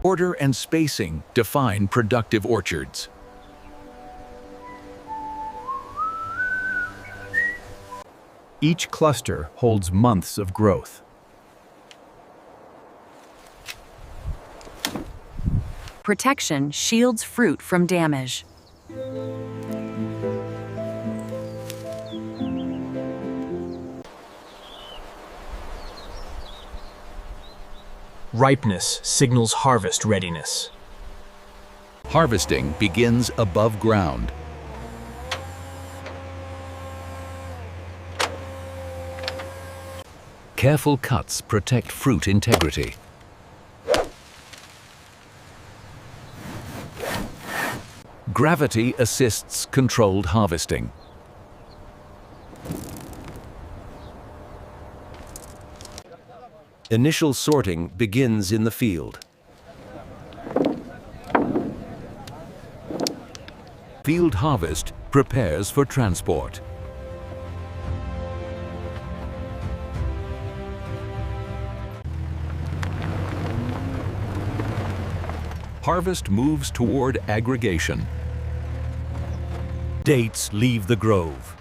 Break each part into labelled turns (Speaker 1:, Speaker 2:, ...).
Speaker 1: Order and spacing define productive orchards.
Speaker 2: Each cluster holds months of growth.
Speaker 3: Protection shields fruit from damage.
Speaker 4: Ripeness signals harvest readiness.
Speaker 1: Harvesting begins above ground. Careful cuts protect fruit integrity. Gravity assists controlled harvesting. Initial sorting begins in the field. Field harvest prepares for transport. Harvest moves toward aggregation. Dates leave the grove.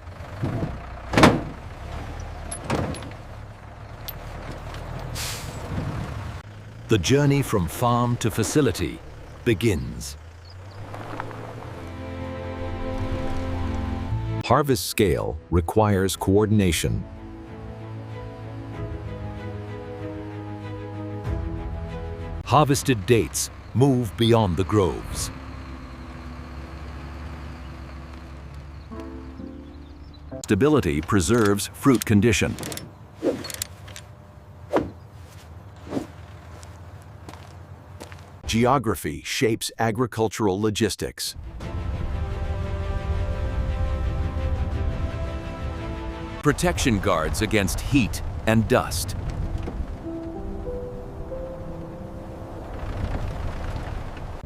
Speaker 1: The journey from farm to facility begins. Harvest scale requires coordination. Harvested dates move beyond the groves. Stability preserves fruit condition. Geography shapes agricultural logistics. Protection guards against heat and dust.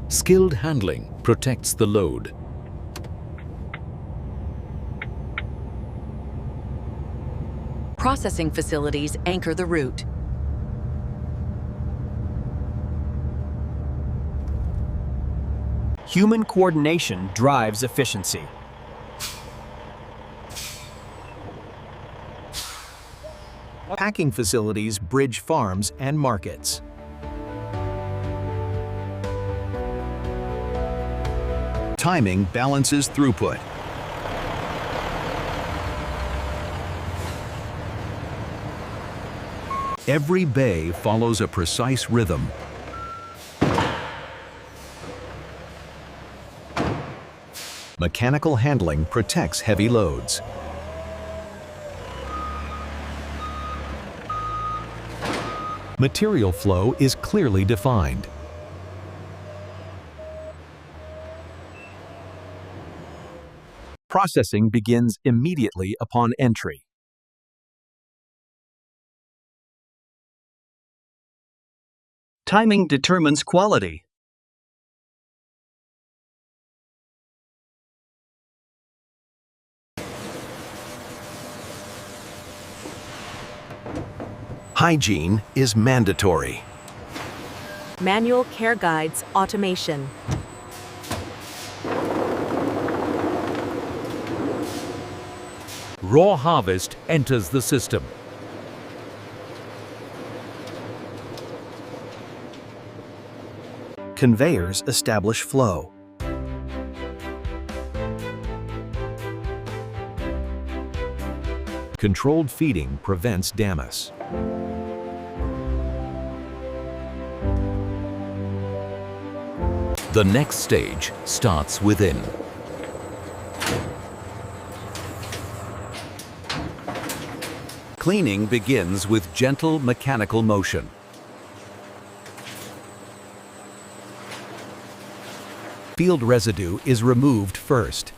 Speaker 1: Skilled handling protects the load.
Speaker 3: Processing facilities anchor the route.
Speaker 4: Human coordination drives efficiency.
Speaker 2: Packing facilities bridge farms and markets. Timing balances throughput.
Speaker 1: Every bay follows a precise rhythm.
Speaker 2: Mechanical handling protects heavy loads. Material flow is clearly defined. Processing begins immediately upon entry.
Speaker 5: Timing determines quality.
Speaker 2: Hygiene is mandatory.
Speaker 6: Manual care guides automation.
Speaker 1: Raw harvest enters the system.
Speaker 2: Conveyors establish flow. Controlled feeding prevents damas.
Speaker 1: The next stage starts within. Cleaning begins with gentle mechanical motion.
Speaker 2: Field residue is removed first.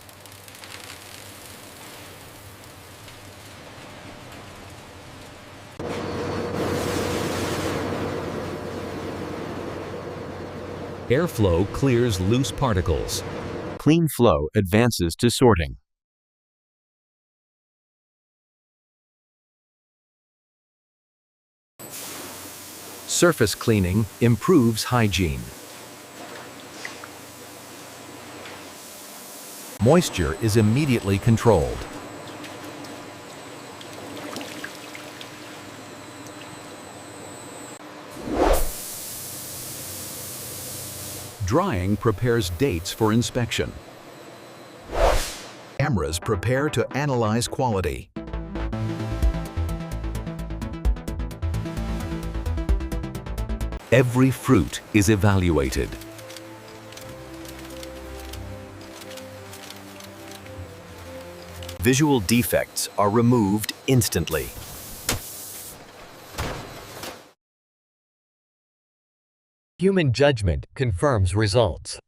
Speaker 1: Airflow clears loose particles.
Speaker 2: Clean flow advances to sorting. Surface cleaning improves hygiene.
Speaker 1: Moisture is immediately controlled. Drying prepares dates for inspection. Cameras prepare to analyze quality. Every fruit is evaluated.
Speaker 7: Visual defects are removed instantly.
Speaker 8: Human judgment confirms results.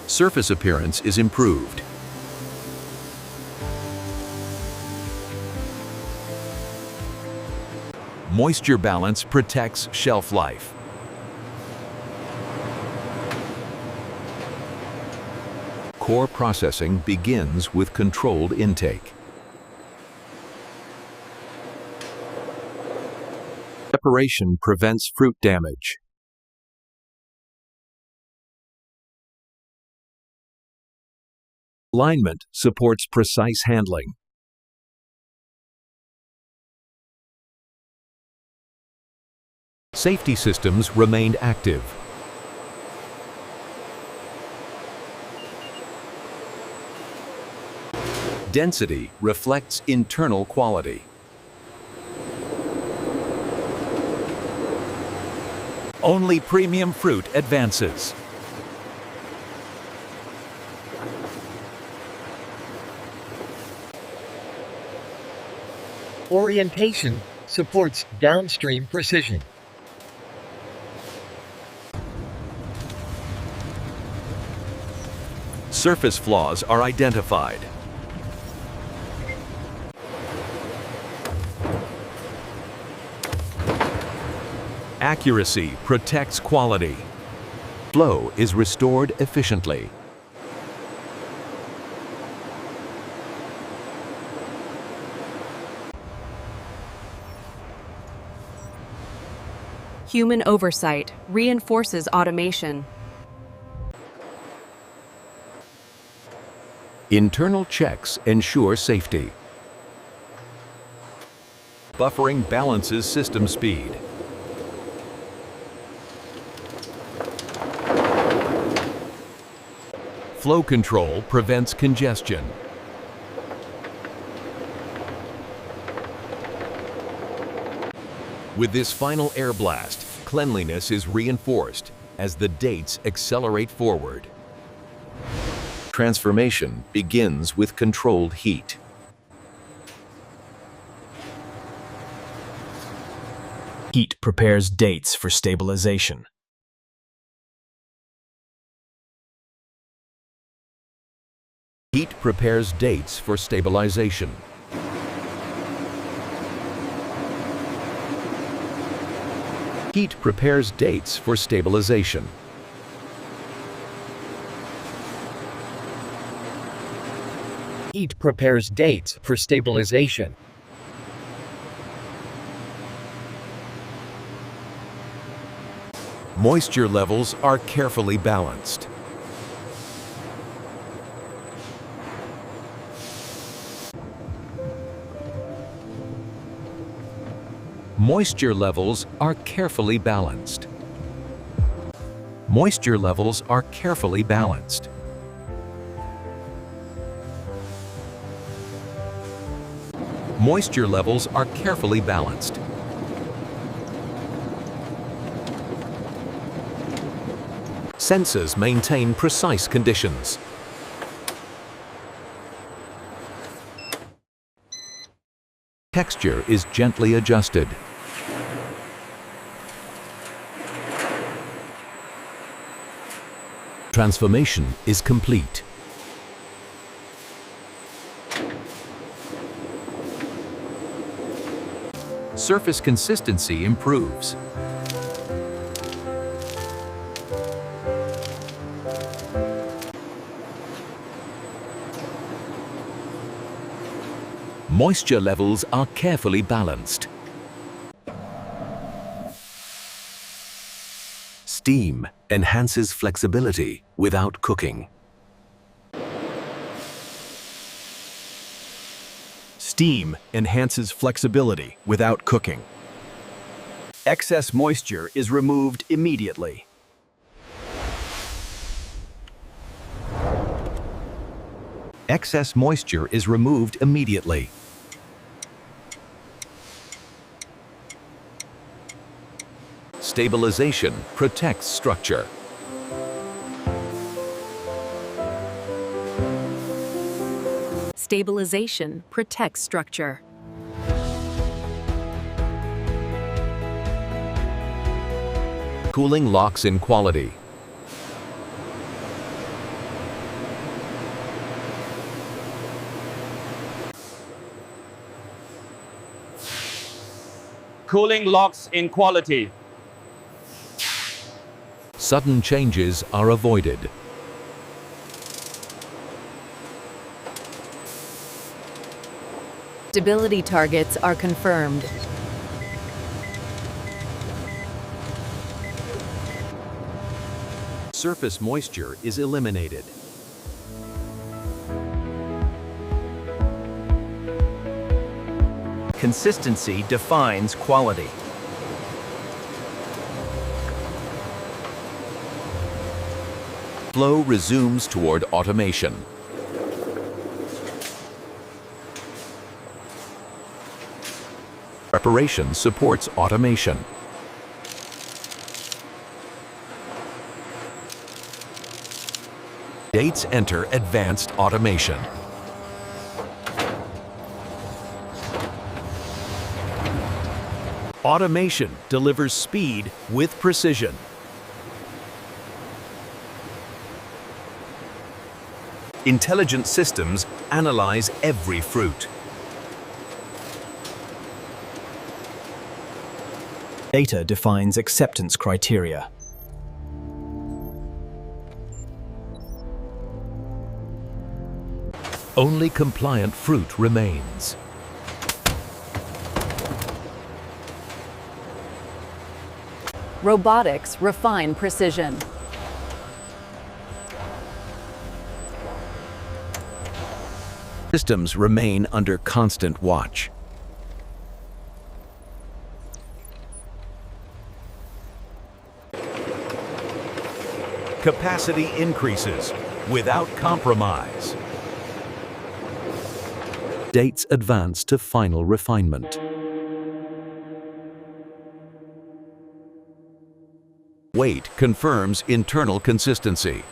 Speaker 1: Surface appearance is improved. Moisture balance protects shelf life. Core processing begins with controlled intake. Separation prevents fruit damage. Alignment supports precise handling. Safety systems remained active. Density reflects internal quality. Only premium fruit advances.
Speaker 8: Orientation supports downstream precision.
Speaker 1: Surface flaws are identified. Accuracy protects quality. Flow is restored efficiently.
Speaker 6: Human oversight reinforces automation.
Speaker 1: Internal checks ensure safety. Buffering balances system speed. Flow control prevents congestion. With this final air blast, cleanliness is reinforced as the dates accelerate forward. Transformation begins with controlled heat.
Speaker 4: Heat prepares dates for stabilization.
Speaker 1: Heat prepares dates for stabilization. Heat prepares dates for stabilization.
Speaker 8: Heat prepares dates for stabilization.
Speaker 1: Moisture levels are carefully balanced. Moisture levels are carefully balanced. Moisture levels are carefully balanced. Moisture levels are carefully balanced. Sensors maintain precise conditions. Texture is gently adjusted. Transformation is complete. Surface consistency improves. Moisture levels are carefully balanced.
Speaker 7: Steam enhances flexibility without cooking.
Speaker 2: Steam enhances flexibility without cooking. Excess moisture is removed immediately.
Speaker 7: Excess moisture is removed immediately.
Speaker 1: Stabilization protects structure.
Speaker 3: Stabilization protects structure.
Speaker 1: Cooling locks in quality.
Speaker 9: Cooling locks in quality.
Speaker 1: Sudden changes are avoided.
Speaker 3: Stability targets are confirmed.
Speaker 2: Surface moisture is eliminated. Consistency defines quality.
Speaker 1: Flow resumes toward automation. Preparation supports automation. Dates enter advanced automation.
Speaker 2: Automation delivers speed with precision.
Speaker 7: Intelligent systems analyze every fruit.
Speaker 4: Data defines acceptance criteria.
Speaker 1: Only compliant fruit remains.
Speaker 3: Robotics refine precision.
Speaker 2: Systems remain under constant watch. Capacity increases without compromise.
Speaker 1: Dates advance to final refinement. Weight confirms internal consistency.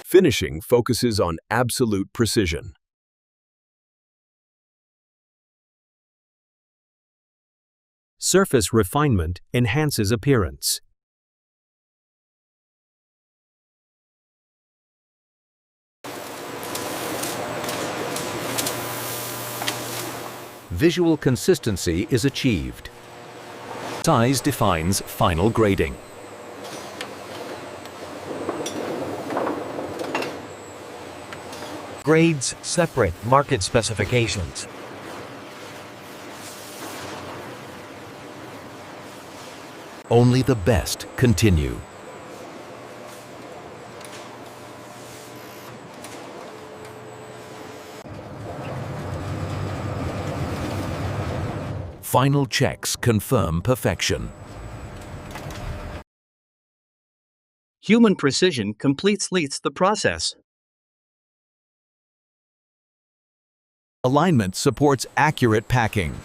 Speaker 2: Finishing focuses on absolute precision. Surface refinement enhances appearance.
Speaker 1: Visual consistency is achieved. Size defines final grading.
Speaker 8: Grades separate market specifications.
Speaker 1: Only the best continue. Final checks confirm perfection.
Speaker 5: Human precision completes the process.
Speaker 2: Alignment supports accurate packing.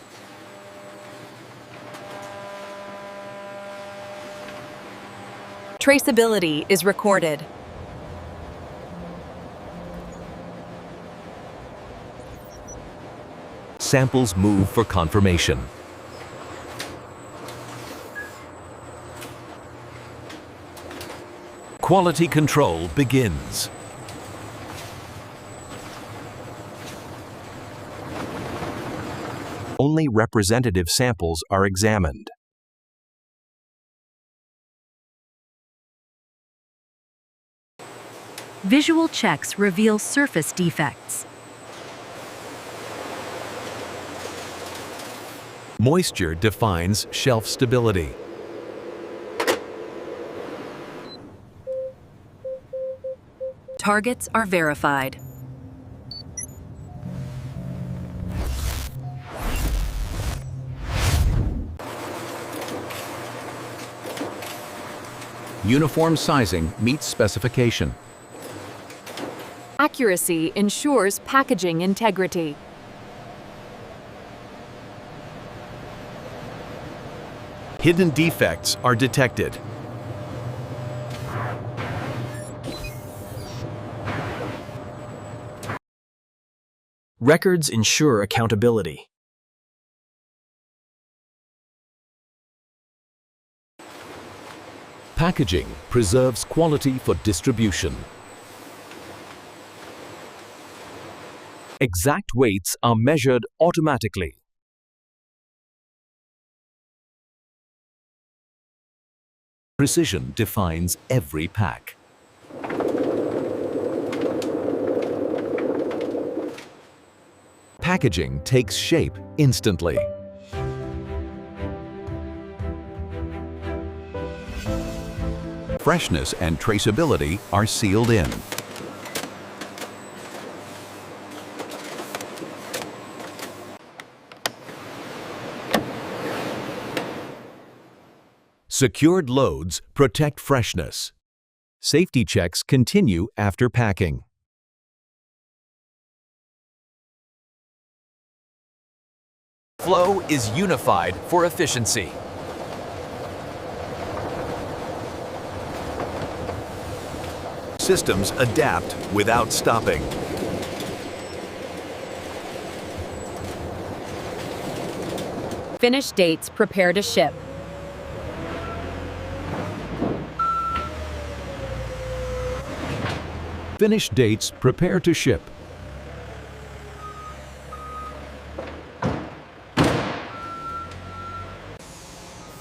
Speaker 3: Traceability is recorded.
Speaker 1: Samples move for confirmation. Quality control begins.
Speaker 2: Only representative samples are examined.
Speaker 3: Visual checks reveal surface defects.
Speaker 1: Moisture defines shelf stability.
Speaker 3: Targets are verified.
Speaker 1: Uniform sizing meets specification.
Speaker 6: Accuracy ensures packaging integrity.
Speaker 1: Hidden defects are detected.
Speaker 4: Records ensure accountability.
Speaker 1: Packaging preserves quality for distribution. Exact weights are measured automatically. Precision defines every pack. Packaging takes shape instantly. Freshness and traceability are sealed in. Secured loads protect freshness. Safety checks continue after packing. Flow is unified for efficiency. Systems adapt without stopping.
Speaker 6: Finish dates prepare to ship.
Speaker 1: Finish dates prepare to ship.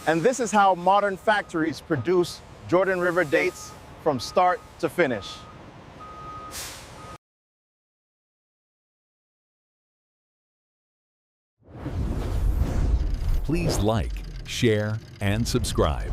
Speaker 10: And this is how modern factories produce Jordan River dates from start to finish.
Speaker 1: Please like, share, and subscribe.